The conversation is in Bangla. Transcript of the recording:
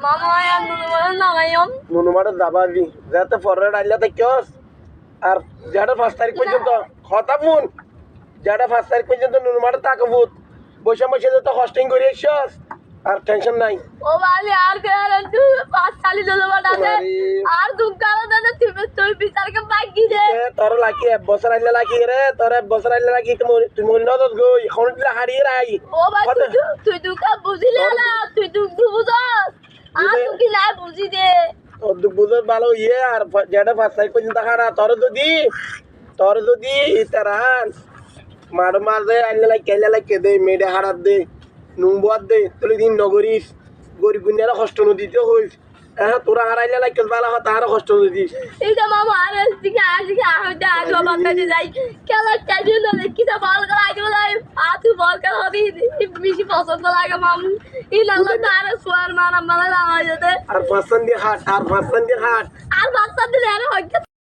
মামা আর নুনুমার নামাইম নুনুমারে যাবাবি যাতে ফরওয়ার্ড আইলা থাকিস আর যেটা 5 তারিখ পর্যন্ত কথা ফোন যেটা 5 তারিখ পর্যন্ত নুনুমারে তাকবুত বসে বসে তো হোস্টিং করে এসছস আর টেনশন নাই ও বালি আর ফের তুই 5 সালি দলে বাটাতে আর দুকারা দাদা তুই বিচারকে বাকি দে তোর লাকি 1 বছর আইলে লাকি রে তোর 1 বছর আইলে লাকি তুই মনে না তো গো এখন দিলে হারিয়ে রাই ও ভাই তুই দুকা বুঝিলে না তুই বুঝস আর তুই কি না বুঝি দে তোর দুঃখ বুঝত ভালো ইয়ে আর যেটা 5 তারিখ পর্যন্ত খাড়া তোর যদি ইতারান মার দে আইলে লাকি দে মেডে হারাত দে নুম্বাদ দে তুই দিন নগরিস গরিব গুনিয়ারা কষ্ট নদীতে হইস হ্যাঁ তোরা হারাইলে লাকি ভালো হতা আর কষ্ট নদীস এইটা মামা আর দিকে আজ বাবা কাছে যাই খেলা চাইলে না কিটা বল করা আগে বলাই তুই বল করা হবি বেশি পছন্দ লাগে মামু এই নালা তার সোয়ার মারা মারা লাগা যেতে আর পাঁচন দিয়ে হাট আর বাচ্চা দিলে আরে হইতে